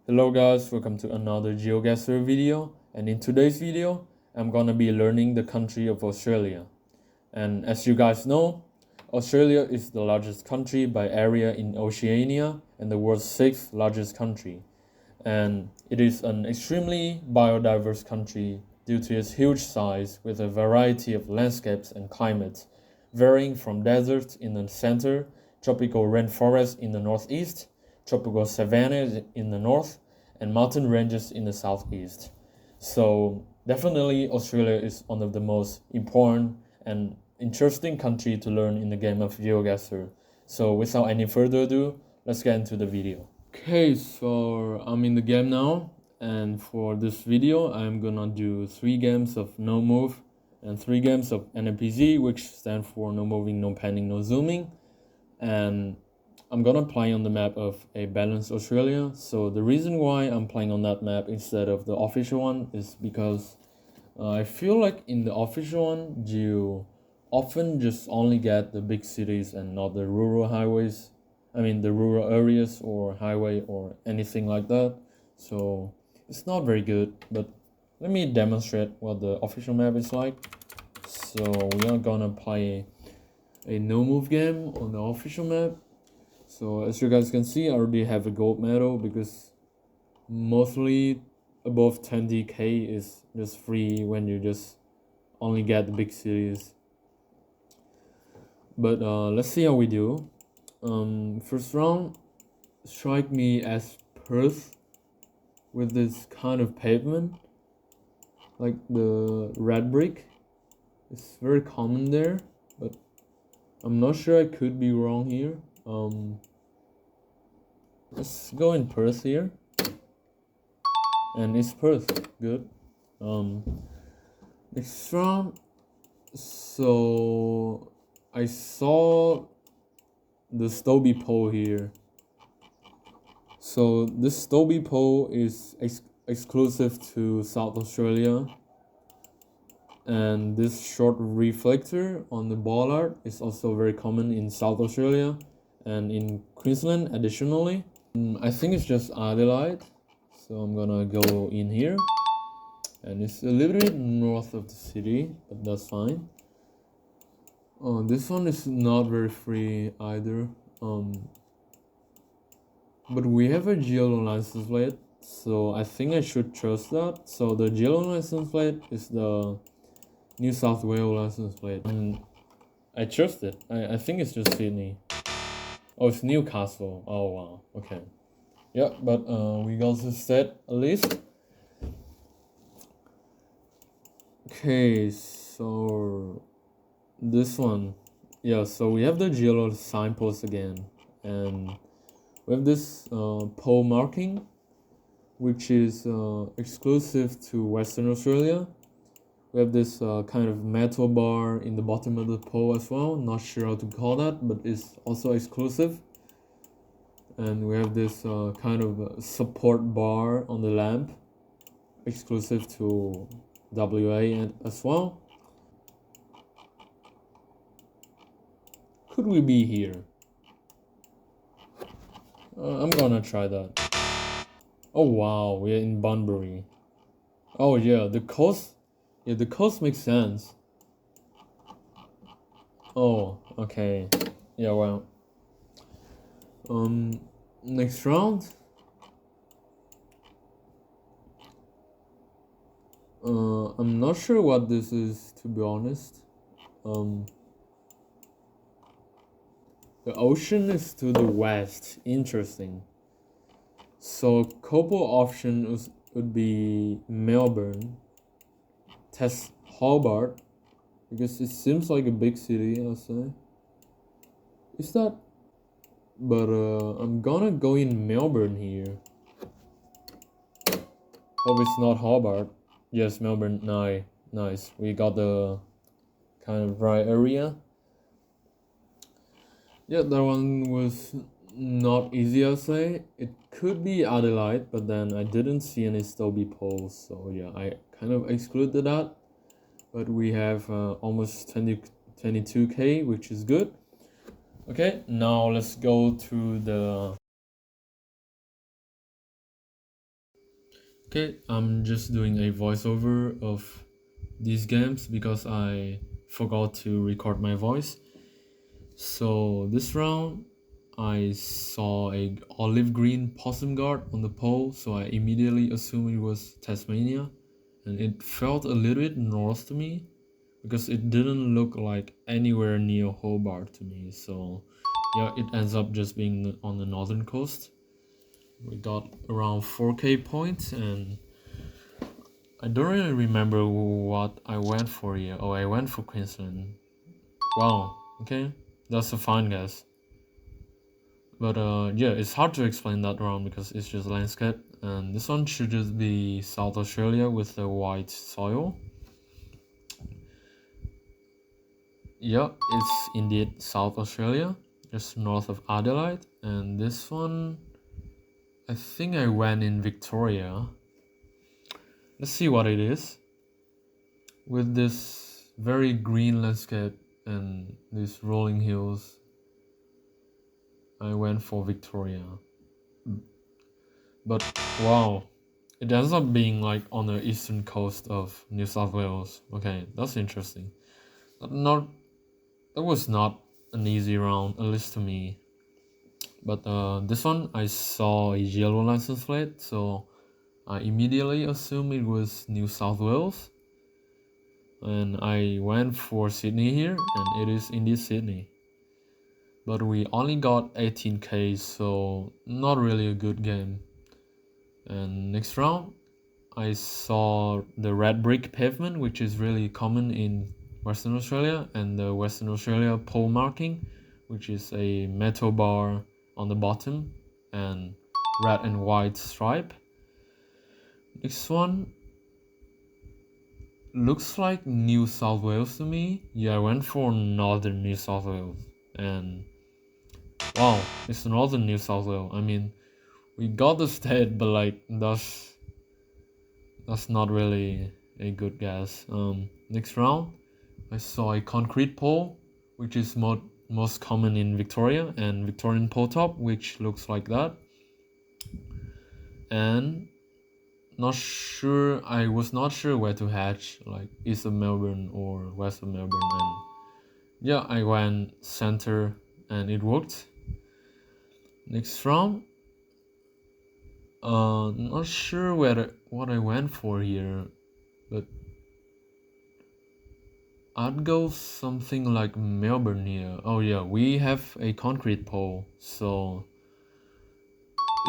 Hello guys, welcome to another Geoguessr video, and in today's video, I'm gonna be learning the country of Australia. And as you guys know, Australia is the largest country by area in Oceania and the world's 6th largest country. And it is an extremely biodiverse country due to its huge size with a variety of landscapes and climates, varying from deserts in the center, tropical rainforests in the northeast, tropical savannas in the north, and mountain ranges in the southeast. So definitely Australia is one of the most important and interesting country to learn in the game of Geoguessr. So without any further ado, let's get into the video. Okay, so I'm in the game now, and for this video I'm gonna do 3 games of no move and 3 games of NPZ, which stand for no moving, no panning, no zooming. And I'm gonna play on the map of a balanced Australia. So the reason why I'm playing on that map instead of the official one is because I feel like in the official one you often just only get the big cities and not the rural highways. I mean the rural areas or highway or anything like that. So it's not very good, but let me demonstrate what the official map is like. So we are gonna play a no move game on the official map. So as you guys can see, I already have a gold medal because mostly above 20k is just free when you just only get the big cities. But let's see how we do. First round, strike me as Perth with this kind of pavement, like the red brick. It's very common there, but I'm not sure, I could be wrong here. Let's go in Perth here, and it's Perth. Good. Next round. So I saw the Stobie pole here. So this Stobie pole is exclusive to South Australia, and this short reflector on the bollard is also very common in South Australia and in Queensland additionally. I think it's just Adelaide, so I'm gonna go in here, and it's a little bit north of the city, but that's fine. This one is not very free either, but we have a geolo license plate, so I think I should trust that. So the geolo license plate is the New South Wales license plate, and I trust it. I think it's just Sydney. Oh, it's Newcastle. Oh wow, okay. Yeah, but we got to set a list. Okay, so this one. Yeah, so we have the geolo signpost again, and we have this pole marking, which is exclusive to Western Australia. We have this kind of metal bar in the bottom of the pole as well. Not sure how to call that, but it's also exclusive. And we have this kind of support bar on the lamp, exclusive to WA as well. Could we be here? I'm gonna try that. Oh wow, we're in Bunbury. Oh yeah, the coast. Yeah, the coast makes sense. Oh, okay. Yeah, well. Next round. I'm not sure what this is, to be honest. The ocean is to the west. Interesting. So couple options would be Melbourne, test Hobart, because it seems like a big city, I'll say. Is that? But I'm gonna go in Melbourne here. Hope it's not Hobart. Yes, Melbourne. Nice. We got the kind of right area. Yeah, that one was not easy, I'll say. It could be Adelaide, but then I didn't see any Stobie poles, so yeah, I kind of excluded that. But we have almost 22k, which is good. Okay, now let's go to the Okay, I'm just doing a voiceover of these games because I forgot to record my voice. So this round, I saw a olive green possum guard on the pole, so I immediately assumed it was Tasmania, and it felt a little bit north to me because it didn't look like anywhere near Hobart to me. So yeah, it ends up just being on the northern coast. We got around 4k points, and I don't really remember what I went for here. Oh, I went for Queensland. Wow, okay, that's a fine guess. But yeah, it's hard to explain that round because it's just landscape. And this one should just be South Australia with the white soil. Yeah, it's indeed South Australia, just north of Adelaide. And this one, I think I went in Victoria. Let's see what it is. With this very green landscape and these rolling hills, I went for Victoria. But wow, it ends up being like on the eastern coast of New South Wales. Okay, that's interesting. Not that was not an easy round, at least to me. But this one I saw a yellow license plate, so I immediately assumed it was New South Wales. And I went for Sydney here, and it is indeed Sydney. But we only got 18k, so not really a good game. And next round, I saw the red brick pavement, which is really common in Western Australia, and the Western Australia pole marking, which is a metal bar on the bottom and red and white stripe. Next one looks like New South Wales to me. Yeah, I went for northern New South Wales, and wow, it's northern New South Wales. I mean, we got the state, but like that's not really a good guess. Next round, I saw a concrete pole, which is most common in Victoria, and Victorian pole top, which looks like that. And I was not sure where to hatch, like east of Melbourne or west of Melbourne. And yeah, I went center, and it worked. Next round, not sure what I went for here, but I'd go something like Melbourne here. Oh yeah, we have a concrete pole, so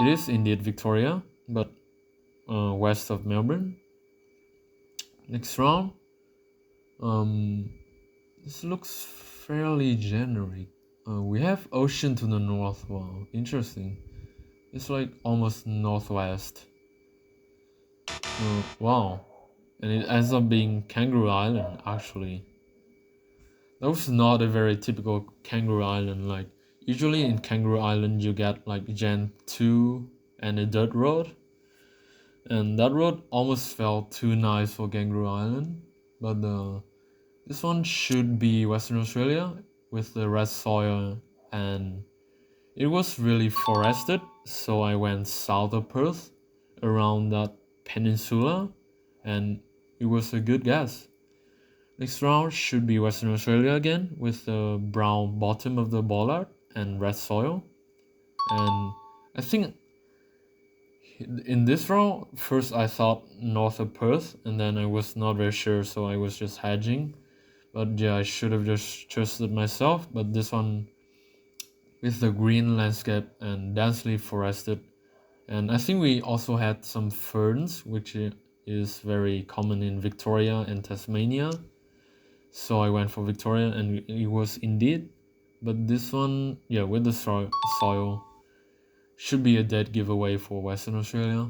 it is indeed Victoria, but west of Melbourne. Next round, this looks fairly generic. We have ocean to the north. Wow, interesting. It's like almost northwest. Wow, and it ends up being Kangaroo Island actually. That was not a very typical Kangaroo Island. Like usually in Kangaroo Island you get like Gen 2 and a dirt road. And that road almost felt too nice for Kangaroo Island. But this one should be Western Australia with the red soil, and it was really forested, so I went south of Perth around that peninsula, and it was a good guess. Next round should be Western Australia again with the brown bottom of the bollard and red soil. And I think in this round, first I thought north of Perth, and then I was not very sure, so I was just hedging. But yeah, I should have just trusted myself. But this one with the green landscape and densely forested, and I think we also had some ferns, which is very common in Victoria and Tasmania. So I went for Victoria, and it was indeed. But this one, yeah, with the soil, should be a dead giveaway for Western Australia.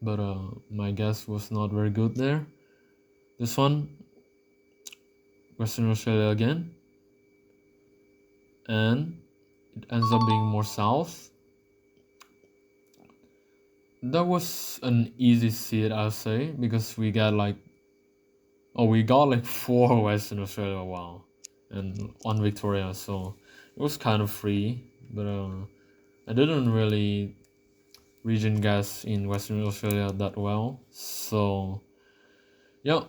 But my guess was not very good there. This one, Western Australia again, and it ends up being more south. That was an easy seed, I'll say, because we got like four Western Australia, wow, and one Victoria, so it was kind of free. But I didn't really region guess in Western Australia that well. So yeah,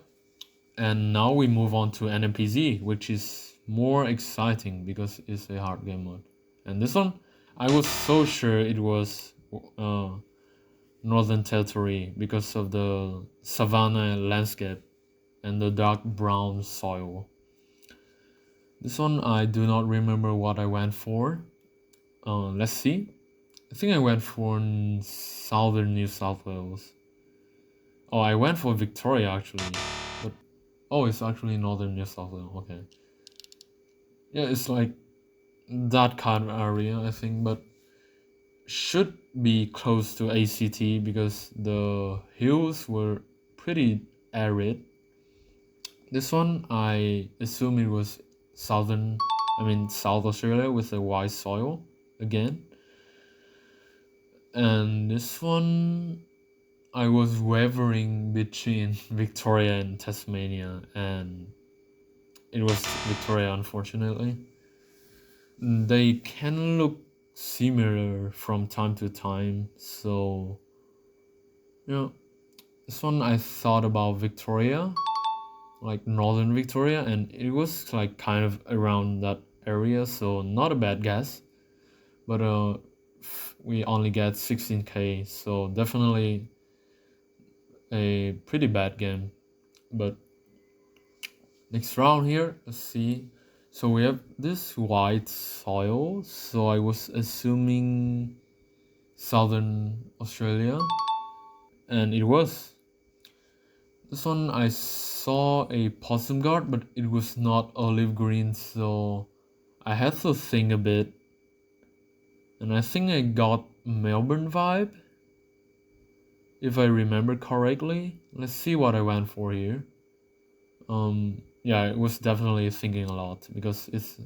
and now we move on to NMPZ, which is more exciting because it's a hard game mode. And this one, I was so sure it was Northern Territory because of the savanna landscape and the dark brown soil. This one I do not remember what I went for. Let's see. I think I went for Southern New South Wales. Oh, I went for Victoria actually. But oh, it's actually Northern New South Wales. Okay. Yeah, it's like that kind of area, I think, but should be close to ACT because the hills were pretty arid. This one, I assume it was South Australia with a white soil again. And this one, I was wavering between Victoria and Tasmania, and it was Victoria, unfortunately. They can look similar from time to time, so this one I thought about Victoria, like northern Victoria, and it was like kind of around that area, so not a bad guess. But we only get 16k, so definitely a pretty bad game. But next round here, let's see. So we have this white soil, so I was assuming Southern Australia, and it was. This one I saw a possum guard, but it was not olive green, so I had to think a bit. And I think I got Melbourne vibe, if I remember correctly. Let's see what I went for here. Yeah, it was definitely thinking a lot because it's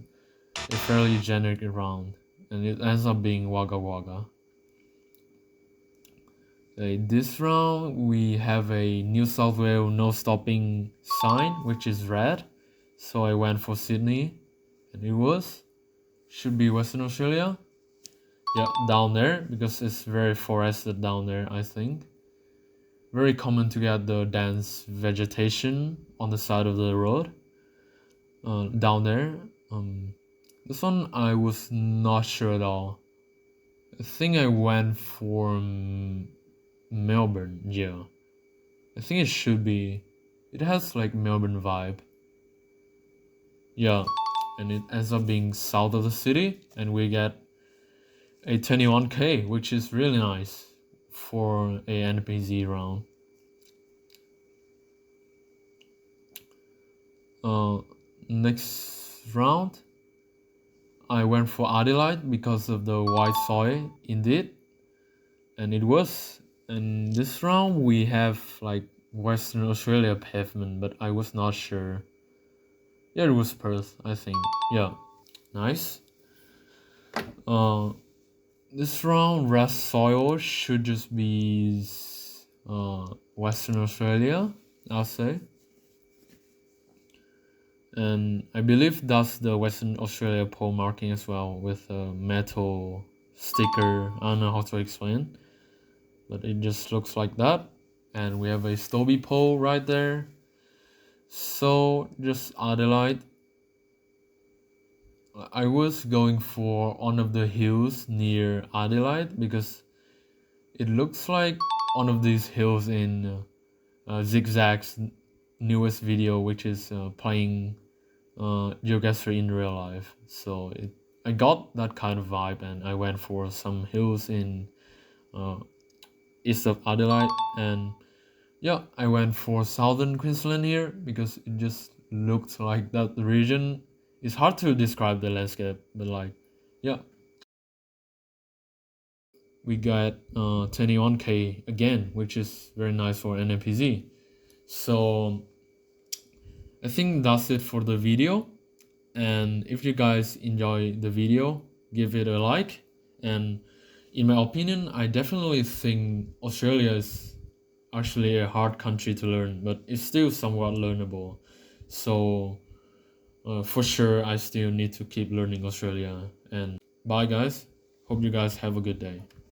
a fairly generic round, and it ends up being Wagga Wagga. This round we have a New South Wales no stopping sign, which is red, so I went for Sydney, and it should be Western Australia. Yeah, down there because it's very forested down there, I think. Very common to get the dense vegetation on the side of the road. Down there. This one I was not sure at all. I think I went for Melbourne. Yeah, I think it should be. It has like Melbourne vibe. Yeah, and it ends up being south of the city, and we get a 21k, which is really nice for a NPZ round. Next round, I went for Adelaide because of the white soil, indeed, and it was. And this round we have like Western Australia pavement, but I was not sure. Yeah, it was Perth, I think. Yeah, nice. This round red soil should just be Western Australia, I'll say. And I believe that's the Western Australia pole marking as well with a metal sticker. I don't know how to explain, but it just looks like that. And we have a Stobie pole right there. So just Adelaide. I was going for one of the hills near Adelaide because it looks like one of these hills in Zigzag's newest video, which is playing Geoguessr in real life. So I got that kind of vibe, and I went for some hills in east of Adelaide, and yeah, I went for southern Queensland here because it just looked like that region. It's hard to describe the landscape, but like, yeah, we got 21k again, which is very nice for NMPZ. So I think that's it for the video. And if you guys enjoy the video, give it a like. And in my opinion, I definitely think Australia is actually a hard country to learn, but it's still somewhat learnable. So for sure, I still need to keep learning Australia. And bye guys. Hope you guys have a good day.